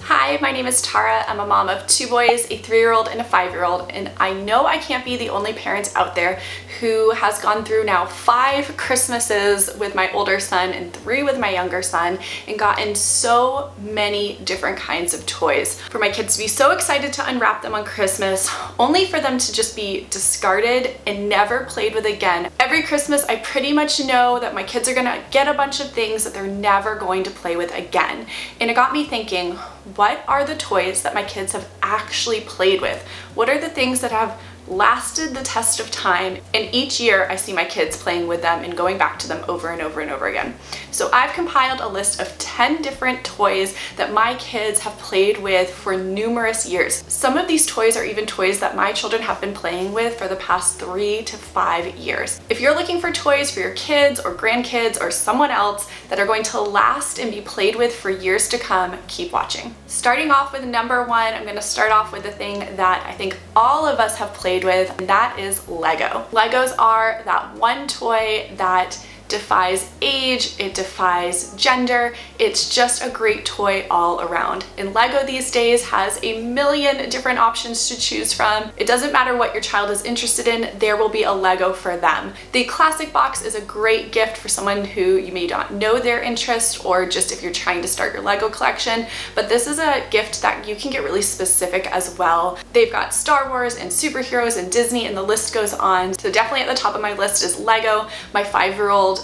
Hi, my name is Tara. I'm a mom of 2 boys, a 3-year-old and a 5-year-old, and I know I can't be the only parent out there who has gone through now 5 Christmases with my older son and 3 with my younger son and gotten so many different kinds of toys. For my kids to be so excited to unwrap them on Christmas, only for them to just be discarded and never played with again. Every Christmas, I pretty much know that my kids are gonna get a bunch of things that they're never going to play with again. And it got me thinking, what are the toys that my kids have actually played with? What are the things that have lasted the test of time? And each year I see my kids playing with them and going back to them over and over and over again. So I've compiled a list of 10 different toys that my kids have played with for numerous years. Some of these toys are even toys that my children have been playing with for the past 3 to 5 years. If you're looking for toys for your kids or grandkids or someone else that are going to last and be played with for years to come, keep watching. Starting off with number 1, I'm going to start off with the thing that I think all of us have played with, and that is Lego. Legos are that one toy that defies age, it defies gender, it's just a great toy all around. And Lego these days has a million different options to choose from. It doesn't matter what your child is interested in, there will be a Lego for them. The classic box is a great gift for someone who you may not know their interest, or just if you're trying to start your Lego collection, but this is a gift that you can get really specific as well. They've got Star Wars and superheroes and Disney, and the list goes on. So definitely at the top of my list is Lego. My 5-year-old,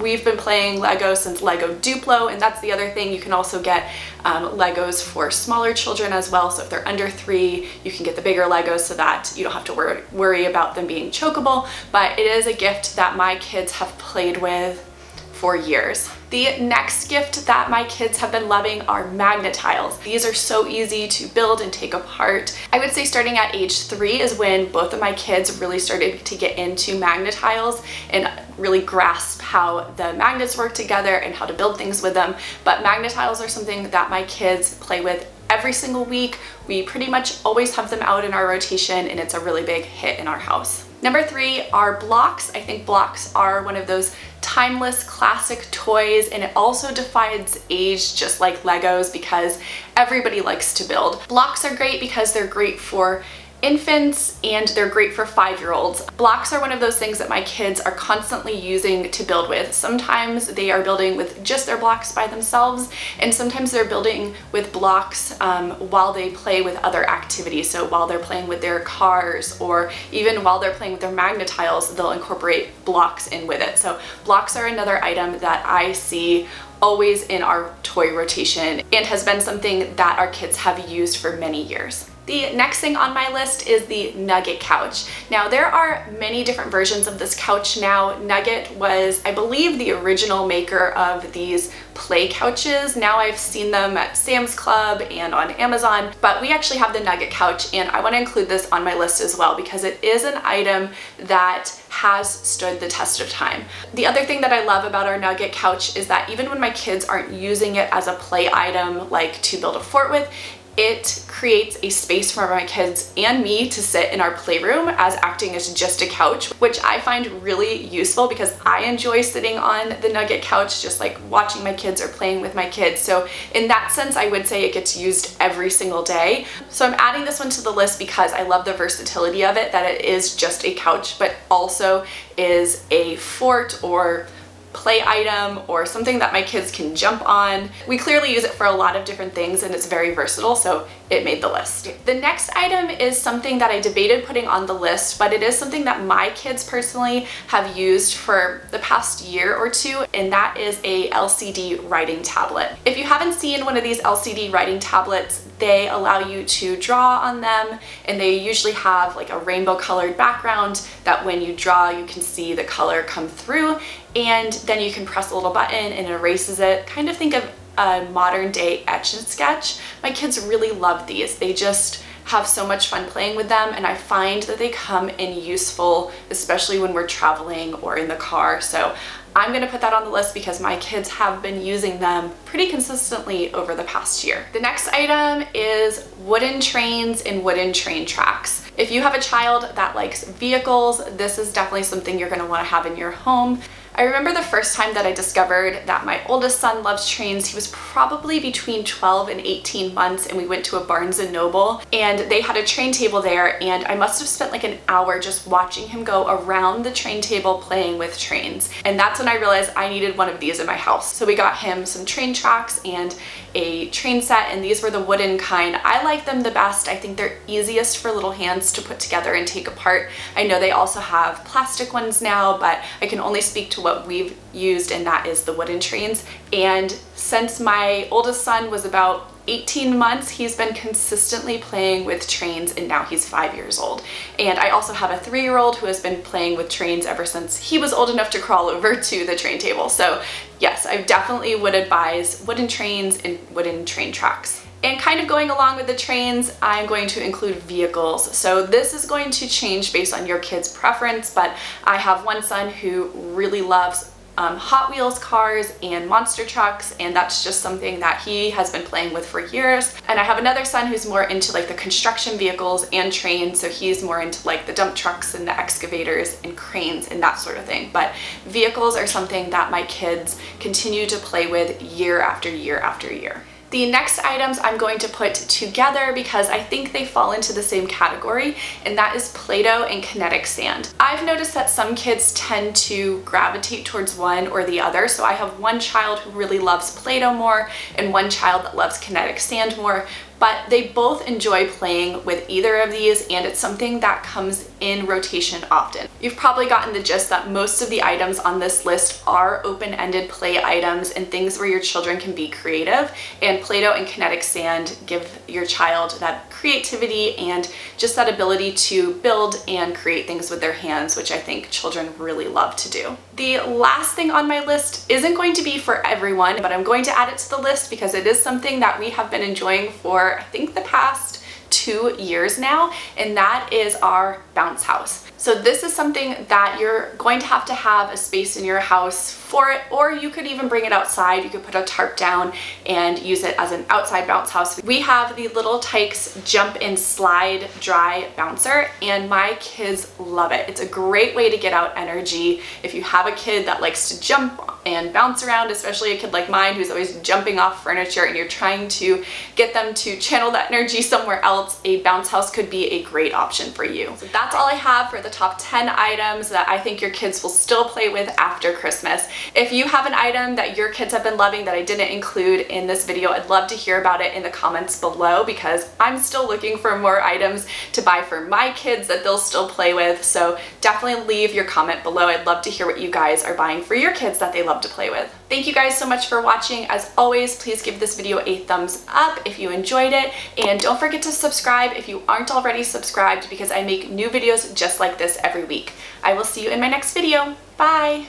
we've been playing Lego since Lego Duplo, and that's the other thing. You can also get Legos for smaller children as well. So if they're under 3, you can get the bigger Legos so that you don't have to worry about them being chokeable. But it is a gift that my kids have played with for years. The next gift that my kids have been loving are magnet tiles. These are so easy to build and take apart. I would say starting at age 3 is when both of my kids really started to get into magnet tiles and really grasp how the magnets work together and how to build things with them. But magnet tiles are something that my kids play with every single week. We pretty much always have them out in our rotation, and it's a really big hit in our house. Number 3 are blocks. I think blocks are one of those timeless classic toys, and it also defies age just like Legos because everybody likes to build. Blocks are great because they're great for infants and they're great for 5-year-olds. Blocks are one of those things that my kids are constantly using to build with. Sometimes they are building with just their blocks by themselves, and sometimes they're building with blocks while they play with other activities. So while they're playing with their cars, or even while they're playing with their magnet tiles, they'll incorporate blocks in with it. So blocks are another item that I see always in our toy rotation and has been something that our kids have used for many years. The next thing on my list is the Nugget Couch. Now there are many different versions of this couch now. Nugget was, I believe, the original maker of these play couches. Now I've seen them at Sam's Club and on Amazon, but we actually have the Nugget Couch, and I want to include this on my list as well because it is an item that has stood the test of time. The other thing that I love about our Nugget Couch is that even when my kids aren't using it as a play item like to build a fort with, it creates a space for my kids and me to sit in our playroom as acting as just a couch, which I find really useful because I enjoy sitting on the Nugget Couch just like watching my kids or playing with my kids. So in that sense, I would say it gets used every single day. So I'm adding this one to the list because I love the versatility of it, that it is just a couch, but also is a fort or play item or something that my kids can jump on. We clearly use it for a lot of different things, and it's very versatile, so it made the list. The next item is something that I debated putting on the list, but it is something that my kids personally have used for the past year or 2, and that is a LCD writing tablet. If you haven't seen one of these LCD writing tablets, they allow you to draw on them, and they usually have like a rainbow colored background that when you draw you can see the color come through, and then you can press a little button and it erases it. Kind of think of a modern day etch and sketch. My kids really love these. They just have so much fun playing with them, and I find that they come in useful, especially when we're traveling or in the car. So I'm gonna put that on the list because my kids have been using them pretty consistently over the past year. The next item is wooden trains and wooden train tracks. If you have a child that likes vehicles, this is definitely something you're gonna wanna have in your home. I remember the first time that I discovered that my oldest son loves trains. He was probably between 12 and 18 months, and we went to a Barnes & Noble and they had a train table there, and I must have spent like an hour just watching him go around the train table playing with trains. And that's when I realized I needed one of these in my house. So we got him some train tracks and a train set, and these were the wooden kind. I like them the best. I think they're easiest for little hands to put together and take apart. I know they also have plastic ones now, but I can only speak to what we've used, and that is the wooden trains. And since my oldest son was about 18 months, he's been consistently playing with trains, and now he's 5 years old. And I also have a 3-year-old who has been playing with trains ever since he was old enough to crawl over to the train table. So yes, I definitely would advise wooden trains and wooden train tracks. And kind of going along with the trains, I'm going to include vehicles. So this is going to change based on your kid's preference, but I have one son who really loves Hot Wheels cars and monster trucks, and that's just something that he has been playing with for years. And I have another son who's more into like the construction vehicles and trains, so he's more into like the dump trucks and the excavators and cranes and that sort of thing. But vehicles are something that my kids continue to play with year after year after year. The next items I'm going to put together because I think they fall into the same category, and that is Play-Doh and kinetic sand. I've noticed that some kids tend to gravitate towards one or the other, so I have one child who really loves Play-Doh more and one child that loves kinetic sand more, but they both enjoy playing with either of these, and it's something that comes in rotation often. You've probably gotten the gist that most of the items on this list are open-ended play items and things where your children can be creative, and Play-Doh and kinetic sand give your child that creativity and just that ability to build and create things with their hands, which I think children really love to do. The last thing on my list isn't going to be for everyone, but I'm going to add it to the list because it is something that we have been enjoying for I think the past 2 years now, and that is our bounce house. So this is something that you're going to have a space in your house for it, or you could even bring it outside. You could put a tarp down and use it as an outside bounce house. We have the Little Tykes jump and slide dry bouncer, and my kids love it. It's a great way to get out energy. If you have a kid that likes to jump and bounce around, especially a kid like mine who's always jumping off furniture, and you're trying to get them to channel that energy somewhere else, a bounce house could be a great option for you. So that's all I have for the top 10 items that I think your kids will still play with after Christmas. If you have an item that your kids have been loving that I didn't include in this video, I'd love to hear about it in the comments below, because I'm still looking for more items to buy for my kids that they'll still play with. So definitely leave your comment below. I'd love to hear what you guys are buying for your kids that they love to play with. Thank you guys so much for watching. As always, please give this video a thumbs up if you enjoyed it, and don't forget to subscribe if you aren't already subscribed, because I make new videos just like this every week. I will see you in my next video. Bye!